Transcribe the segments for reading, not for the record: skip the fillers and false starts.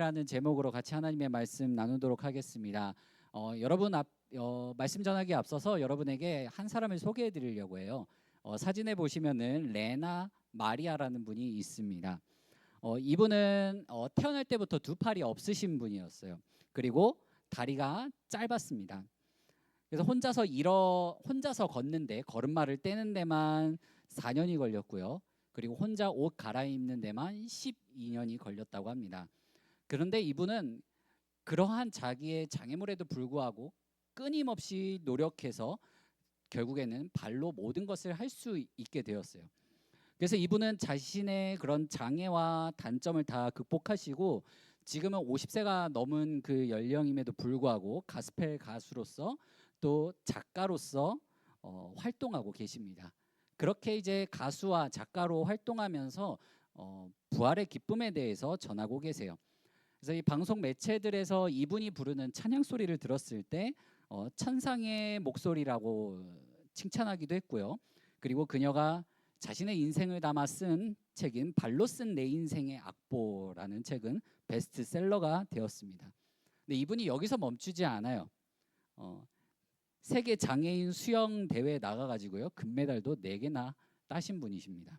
라는 제목으로 같이 하나님의 말씀 나누도록 하겠습니다. 여러분 말씀 전하기에 앞서서 여러분에게 한 사람을 소개해 드리려고 해요. 사진에 보시면은 레나 마리아라는 분이 있습니다. 이분은 태어날 때부터 두 팔이 없으신 분이었어요. 그리고 다리가 짧았습니다. 그래서 혼자서 걷는데 걸음마를 떼는 데만 4년이 걸렸고요. 그리고 혼자 옷 갈아입는 데만 12년이 걸렸다고 합니다. 그런데 이분은 그러한 자기의 장애물에도 불구하고 끊임없이 노력해서 결국에는 발로 모든 것을 할 수 있게 되었어요. 그래서 이분은 자신의 그런 장애와 단점을 다 극복하시고 지금은 50세가 넘은 그 연령임에도 불구하고 가스펠 가수로서 또 작가로서 활동하고 계십니다. 그렇게 이제 가수와 작가로 활동하면서 부활의 기쁨에 대해서 전하고 계세요. 그래서 이 방송 매체들에서 이분이 부르는 찬양 소리를 들었을 때 천상의 목소리라고 칭찬하기도 했고요. 그리고 그녀가 자신의 인생을 담아 쓴 책인 발로 쓴 내 인생의 악보라는 책은 베스트셀러가 되었습니다. 근데 이분이 여기서 멈추지 않아요. 세계 장애인 수영 대회에 나가가지고요 금메달도 4개나 따신 분이십니다.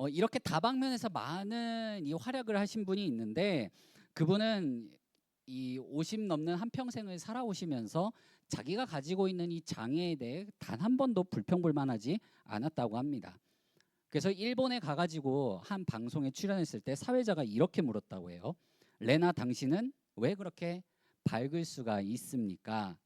이렇게 다방면에서 많은 이 활약을 하신 분이 있는데 그분은 이 50 넘는 한평생을 살아오시면서 자기가 가지고 있는 이 장애에 대해 단 한 번도 불평불만하지 않았다고 합니다. 그래서 일본에 가가지고 한 방송에 출연했을 때 사회자가 이렇게 물었다고 해요. 레나, 당신은 왜 그렇게 밝을 수가 있습니까?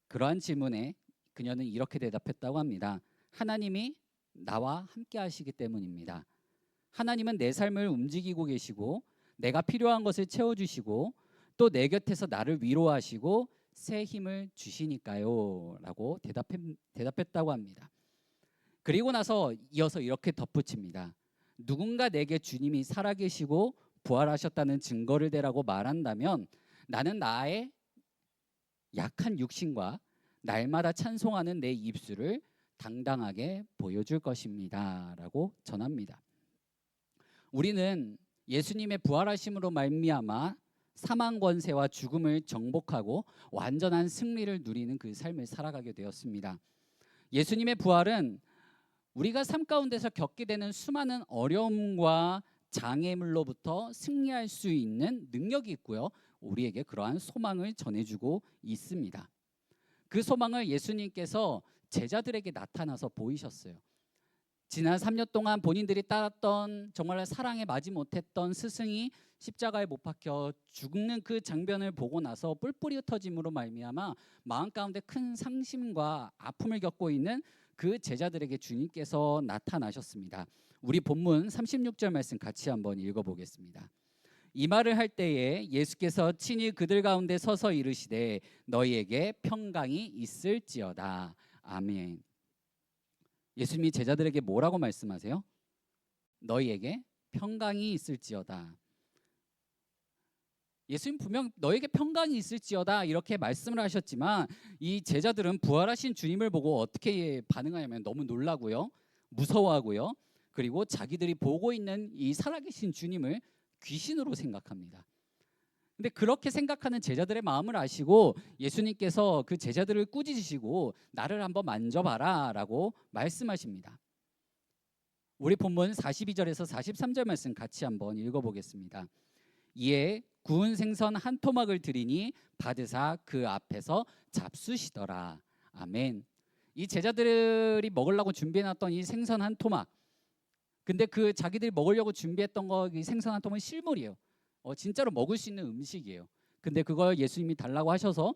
그러한 질문에 그녀는 이렇게 대답했다고 합니다. 하나님이 나와 함께 하시기 때문입니다. 하나님은 내 삶을 움직이고 계시고 내가 필요한 것을 채워주시고 또 내 곁에서 나를 위로하시고 새 힘을 주시니까요 라고 대답했다고 합니다. 그리고 나서 이어서 이렇게 덧붙입니다. 누군가 내게 주님이 살아계시고 부활하셨다는 증거를 대라고 말한다면 나는 나의 약한 육신과 날마다 찬송하는 내 입술을 당당하게 보여줄 것입니다 라고 전합니다. 우리는 예수님의 부활하심으로 말미암아 사망 권세와 죽음을 정복하고 완전한 승리를 누리는 그 삶을 살아가게 되었습니다. 예수님의 부활은 우리가 삶 가운데서 겪게 되는 수많은 어려움과 장애물로부터 승리할 수 있는 능력이 있고요. 우리에게 그러한 소망을 전해주고 있습니다. 그 소망을 예수님께서 제자들에게 나타나서 보이셨어요. 지난 3년 동안 본인들이 따랐던 정말 사랑에 마지 못했던 스승이 십자가에 못 박혀 죽는 그 장면을 보고 나서 뿔뿔이 흩어짐으로 말미암아 마음 가운데 큰 상심과 아픔을 겪고 있는 그 제자들에게 주님께서 나타나셨습니다. 우리 본문 36절 말씀 같이 한번 읽어보겠습니다. 이 말을 할 때에 예수께서 친히 그들 가운데 서서 이르시되 너희에게 평강이 있을지어다. 아멘. 예수님이 제자들에게 뭐라고 말씀하세요? 너희에게 평강이 있을지어다. 예수님 분명 너에게 평강이 있을지어다 이렇게 말씀을 하셨지만 이 제자들은 부활하신 주님을 보고 어떻게 반응하냐면 너무 놀라고요, 무서워하고요, 그리고 자기들이 보고 있는 이 살아계신 주님을 귀신으로 생각합니다. 근데 그렇게 생각하는 제자들의 마음을 아시고 예수님께서 그 제자들을 꾸짖으시고 나를 한번 만져봐라 라고 말씀하십니다. 우리 본문 42절에서 43절 말씀 같이 한번 읽어보겠습니다. 이에 구운 생선 한 토막을 드리니 받으사 그 앞에서 잡수시더라. 아멘. 이 제자들이 먹으려고 준비해놨던 이 생선 한 토막, 근데 그 자기들이 먹으려고 준비했던 거 이 생선 한 토막은 실물이에요. 진짜로 먹을 수 있는 음식이에요. 근데 그걸 예수님이 달라고 하셔서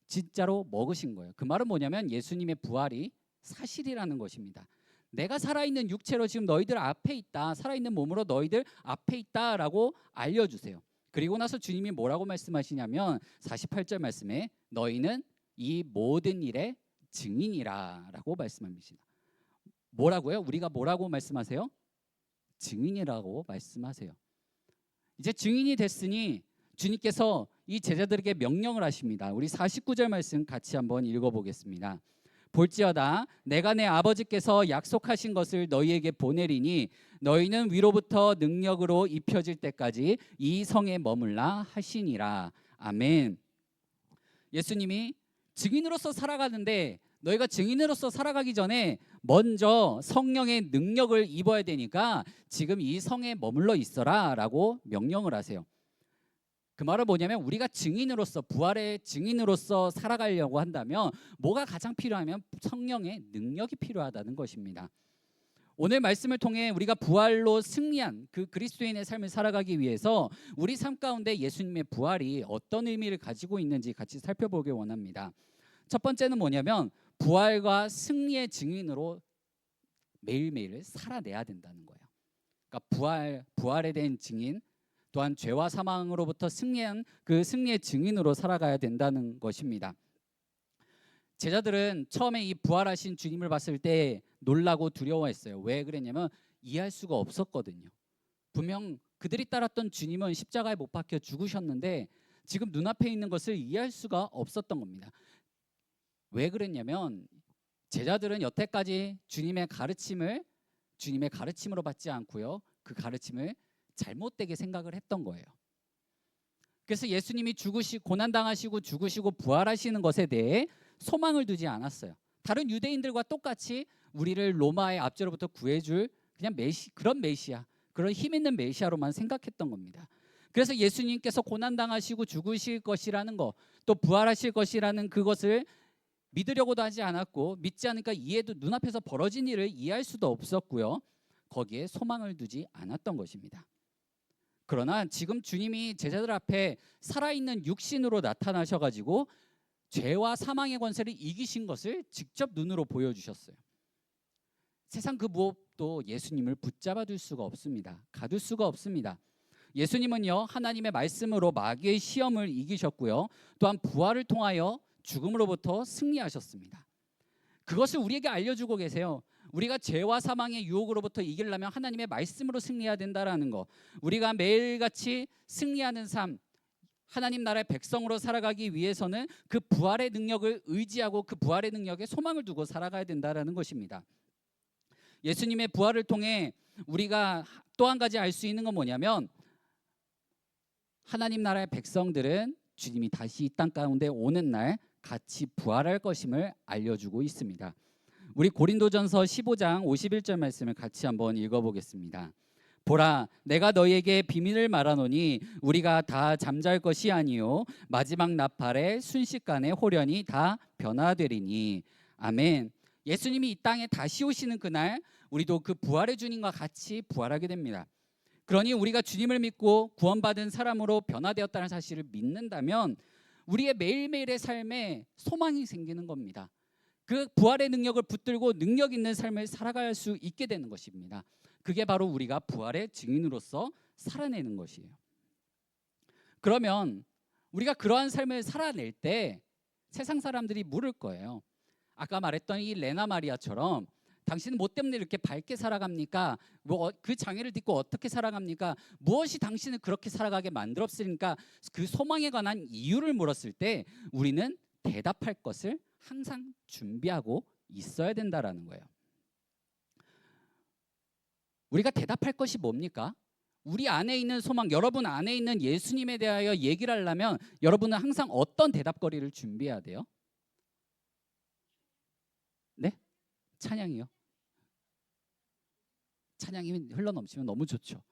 진짜로 먹으신 거예요. 그 말은 뭐냐면 예수님의 부활이 사실이라는 것입니다. 내가 살아있는 육체로 지금 너희들 앞에 있다, 살아있는 몸으로 너희들 앞에 있다라고 알려주세요. 그리고 나서 주님이 뭐라고 말씀하시냐면 48절 말씀에 너희는 이 모든 일의 증인이라 라고 말씀합니다. 뭐라고요? 우리가 뭐라고 말씀하세요? 증인이라고 말씀하세요. 이제 증인이 됐으니 주님께서 이 제자들에게 명령을 하십니다. 우리 49절 말씀 같이 한번 읽어보겠습니다. 볼지어다 내가 내 아버지께서 약속하신 것을 너희에게 보내리니 너희는 위로부터 능력으로 입혀질 때까지 이 성에 머물라 하시니라. 아멘. 예수님이 증인으로서 살아가는데 너희가 증인으로서 살아가기 전에 먼저 성령의 능력을 입어야 되니까 지금 이 성에 머물러 있어라 라고 명령을 하세요. 그 말은 뭐냐면 우리가 증인으로서, 부활의 증인으로서 살아가려고 한다면 뭐가 가장 필요하면 성령의 능력이 필요하다는 것입니다. 오늘 말씀을 통해 우리가 부활로 승리한 그 그리스도인의 삶을 살아가기 위해서 우리 삶 가운데 예수님의 부활이 어떤 의미를 가지고 있는지 같이 살펴보기 원합니다. 첫 번째는 뭐냐면 부활과 승리의 증인으로 매일매일 살아내야 된다는 거예요. 그러니까 부활에 대한 증인, 또한 죄와 사망으로부터 승리한 그 승리의 증인으로 살아가야 된다는 것입니다. 제자들은 처음에 이 부활하신 주님을 봤을 때 놀라고 두려워했어요. 왜 그랬냐면 이해할 수가 없었거든요. 분명 그들이 따랐던 주님은 십자가에 못 박혀 죽으셨는데 지금 눈앞에 있는 것을 이해할 수가 없었던 겁니다. 왜 그랬냐면 제자들은 여태까지 주님의 가르침을 주님의 가르침으로 받지 않고요, 그 가르침을 잘못되게 생각을 했던 거예요. 그래서 예수님이 고난당하시고 죽으시고 부활하시는 것에 대해 소망을 두지 않았어요. 다른 유대인들과 똑같이 우리를 로마의 압제로부터 구해줄 그냥 그런 메시아, 그런 힘 있는 메시아로만 생각했던 겁니다. 그래서 예수님께서 고난당하시고 죽으실 것이라는 것, 또 부활하실 것이라는 그것을 믿으려고도 하지 않았고, 믿지 않으니까 이해도, 눈앞에서 벌어진 일을 이해할 수도 없었고요, 거기에 소망을 두지 않았던 것입니다. 그러나 지금 주님이 제자들 앞에 살아있는 육신으로 나타나셔가지고 죄와 사망의 권세를 이기신 것을 직접 눈으로 보여주셨어요. 세상 그 무엇도 예수님을 붙잡아 둘 수가 없습니다. 가둘 수가 없습니다. 예수님은요, 하나님의 말씀으로 마귀의 시험을 이기셨고요, 또한 부활을 통하여 죽음으로부터 승리하셨습니다. 그것을 우리에게 알려주고 계세요. 우리가 죄와 사망의 유혹으로부터 이기려면 하나님의 말씀으로 승리해야 된다라는 거, 우리가 매일같이 승리하는 삶, 하나님 나라의 백성으로 살아가기 위해서는 그 부활의 능력을 의지하고 그 부활의 능력에 소망을 두고 살아가야 된다라는 것입니다. 예수님의 부활을 통해 우리가 또 한 가지 알 수 있는 건 뭐냐면 하나님 나라의 백성들은 주님이 다시 이 땅 가운데 오는 날 같이 부활할 것임을 알려주고 있습니다. 우리 고린도전서 15장 51절 말씀을 같이 한번 읽어보겠습니다. 보라, 내가 너희에게 비밀을 말하노니 우리가 다 잠잘 것이 아니요 마지막 나팔에 순식간에 홀연히 다 변화되리니. 아멘. 예수님이 이 땅에 다시 오시는 그날 우리도 그 부활의 주님과 같이 부활하게 됩니다. 그러니 우리가 주님을 믿고 구원받은 사람으로 변화되었다는 사실을 믿는다면 우리의 매일매일의 삶에 소망이 생기는 겁니다. 그 부활의 능력을 붙들고 능력 있는 삶을 살아갈 수 있게 되는 것입니다. 그게 바로 우리가 부활의 증인으로서 살아내는 것이에요. 그러면 우리가 그러한 삶을 살아낼 때 세상 사람들이 물을 거예요. 아까 말했던 이 레나 마리아처럼 당신은 뭐 때문에 이렇게 밝게 살아갑니까? 그 장애를 딛고 어떻게 살아갑니까? 무엇이 당신을 그렇게 살아가게 만들었으니까? 그 소망에 관한 이유를 물었을 때 우리는 대답할 것을 항상 준비하고 있어야 된다라는 거예요. 우리가 대답할 것이 뭡니까? 우리 안에 있는 소망, 여러분 안에 있는 예수님에 대하여 얘기를 하려면 여러분은 항상 어떤 대답거리를 준비해야 돼요? 네? 찬양이요. 찬양이 흘러넘치면 너무 좋죠.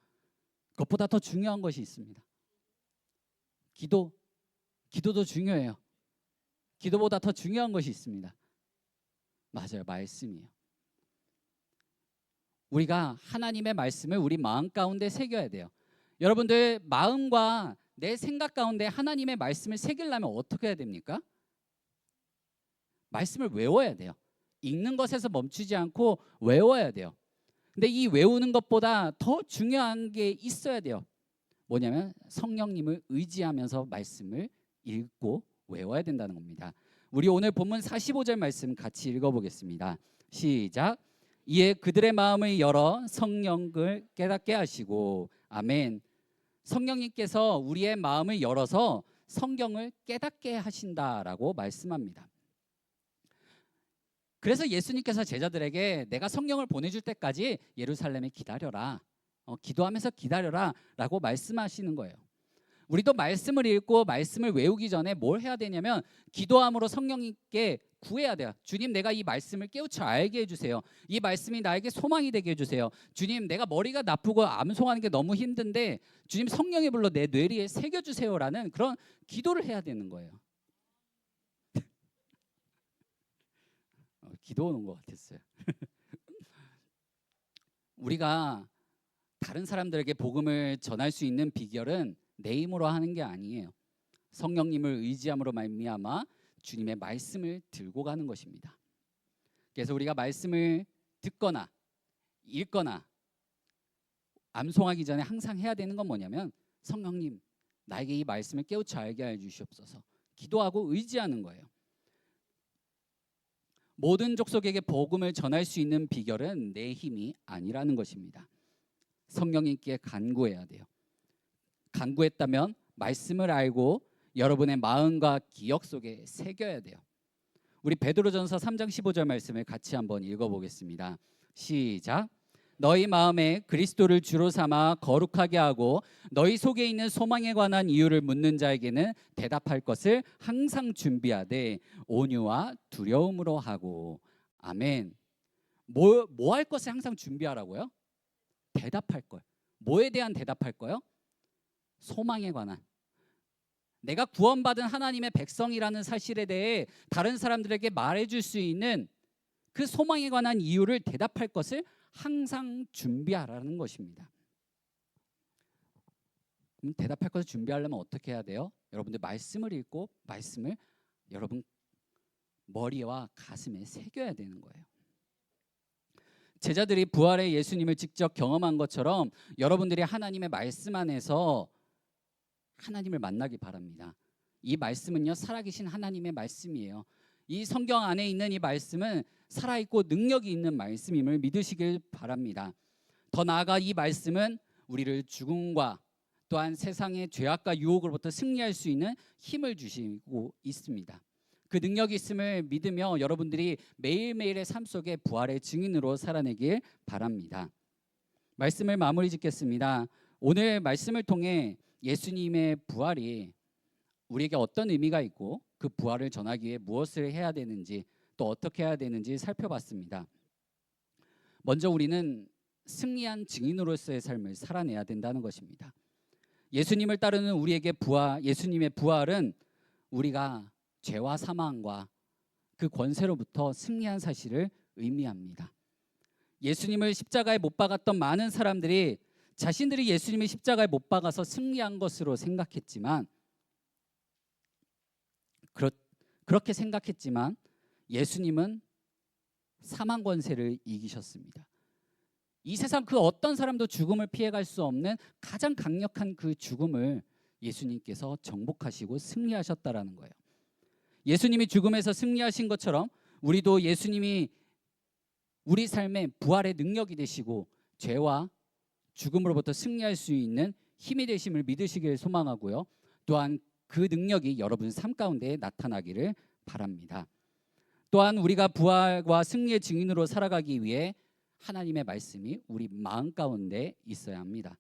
그것보다 더 중요한 것이 있습니다. 기도도 중요해요. 기도보다 더 중요한 것이 있습니다. 맞아요, 말씀이에요. 우리가 하나님의 말씀을 우리 마음 가운데 새겨야 돼요. 여러분들 마음과 내 생각 가운데 하나님의 말씀을 새기려면 어떻게 해야 됩니까? 말씀을 외워야 돼요. 읽는 것에서 멈추지 않고 외워야 돼요. 근데 이 외우는 것보다 더 중요한 게 있어야 돼요. 뭐냐면 성령님을 의지하면서 말씀을 읽고 외워야 된다는 겁니다. 우리 오늘 본문 45절 말씀 같이 읽어보겠습니다. 시작. 이에 그들의 마음을 열어 성령을 깨닫게 하시고. 아멘. 성령님께서 우리의 마음을 열어서 성경을 깨닫게 하신다라고 말씀합니다. 그래서 예수님께서 제자들에게 내가 성령을 보내줄 때까지 예루살렘에 기다려라. 기도하면서 기다려라 라고 말씀하시는 거예요. 우리도 말씀을 읽고 말씀을 외우기 전에 뭘 해야 되냐면 기도함으로 성령님께 구해야 돼요. 주님, 내가 이 말씀을 깨우쳐 알게 해주세요. 이 말씀이 나에게 소망이 되게 해주세요. 주님, 내가 머리가 나쁘고 암송하는 게 너무 힘든데 주님, 성령의 불로 내 뇌리에 새겨주세요라는 그런 기도를 해야 되는 거예요. 기도 오는 것 같았어요. 우리가 다른 사람들에게 복음을 전할 수 있는 비결은 내 힘으로 하는 게 아니에요. 성령님을 의지함으로 말미암아 주님의 말씀을 들고 가는 것입니다. 그래서 우리가 말씀을 듣거나 읽거나 암송하기 전에 항상 해야 되는 건 뭐냐면 성령님, 나에게 이 말씀을 깨우쳐 알게 해 주시옵소서. 기도하고 의지하는 거예요. 모든 족속에게 복음을 전할 수 있는 비결은 내 힘이 아니라는 것입니다. 성령님께 간구해야 돼요. 간구했다면 말씀을 알고 여러분의 마음과 기억 속에 새겨야 돼요. 우리 베드로전서 3장 15절 말씀을 같이 한번 읽어보겠습니다. 시작. 너희 마음에 그리스도를 주로 삼아 거룩하게 하고 너희 속에 있는 소망에 관한 이유를 묻는 자에게는 대답할 것을 항상 준비하되 온유와 두려움으로 하고. 아멘. 뭐 할 것을 항상 준비하라고요? 대답할 걸. 뭐에 대한 대답할 거요? 소망에 관한. 내가 구원받은 하나님의 백성이라는 사실에 대해 다른 사람들에게 말해줄 수 있는 그 소망에 관한 이유를 대답할 것을 항상 준비하라는 것입니다. 그럼 대답할 것을 준비하려면 어떻게 해야 돼요? 여러분들 말씀을 읽고 말씀을 여러분 머리와 가슴에 새겨야 되는 거예요. 제자들이 부활의 예수님을 직접 경험한 것처럼 여러분들이 하나님의 말씀 안에서 하나님을 만나기 바랍니다. 이 말씀은요, 살아계신 하나님의 말씀이에요. 이 성경 안에 있는 이 말씀은 살아있고 능력이 있는 말씀임을 믿으시길 바랍니다. 더 나아가 이 말씀은 우리를 죽음과 또한 세상의 죄악과 유혹으로부터 승리할 수 있는 힘을 주시고 있습니다. 그 능력이 있음을 믿으며 여러분들이 매일매일의 삶 속에 부활의 증인으로 살아내길 바랍니다. 말씀을 마무리 짓겠습니다. 오늘 말씀을 통해 예수님의 부활이 우리에게 어떤 의미가 있고 그 부활을 전하기 위해 무엇을 해야 되는지 또 어떻게 해야 되는지 살펴봤습니다. 먼저 우리는 승리한 증인으로서의 삶을 살아내야 된다는 것입니다. 예수님을 따르는 우리에게 예수님의 부활은 우리가 죄와 사망과 그 권세로부터 승리한 사실을 의미합니다. 예수님을 십자가에 못 박았던 많은 사람들이 자신들이 예수님을 십자가에 못 박아서 승리한 것으로 생각했지만 그렇게 생각했지만 예수님은 사망 권세를 이기셨습니다. 이 세상 그 어떤 사람도 죽음을 피해갈 수 없는 가장 강력한 그 죽음을 예수님께서 정복하시고 승리하셨다라는 거예요. 예수님이 죽음에서 승리하신 것처럼 우리도 예수님이 우리 삶의 부활의 능력이 되시고 죄와 죽음으로부터 승리할 수 있는 힘이 되심을 믿으시길 소망하고요. 또한 그 능력이 여러분 삶 가운데 나타나기를 바랍니다. 또한 우리가 부활과 승리의 증인으로 살아가기 위해 하나님의 말씀이 우리 마음 가운데 있어야 합니다.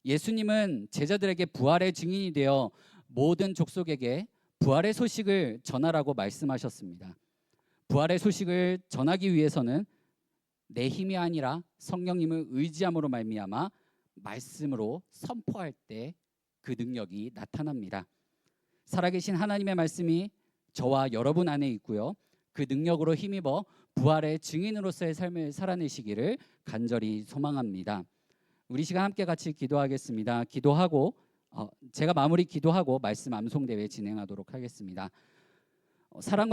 예수님은 제자들에게 부활의 증인이 되어 모든 족속에게 부활의 소식을 전하라고 말씀하셨습니다. 부활의 소식을 전하기 위해서는 내 힘이 아니라 성령님을 의지함으로 말미암아 말씀으로 선포할 때 그 능력이 나타납니다. 살아계신 하나님의 말씀이 저와 여러분 안에 있고요. 그 능력으로 힘입어 부활의 증인으로서의 삶을 살아내시기를 간절히 소망합니다. 우리 시간 함께 같이 기도하겠습니다. 기도하고 제가 마무리 기도하고 말씀 암송 대회 진행하도록 하겠습니다. 사랑과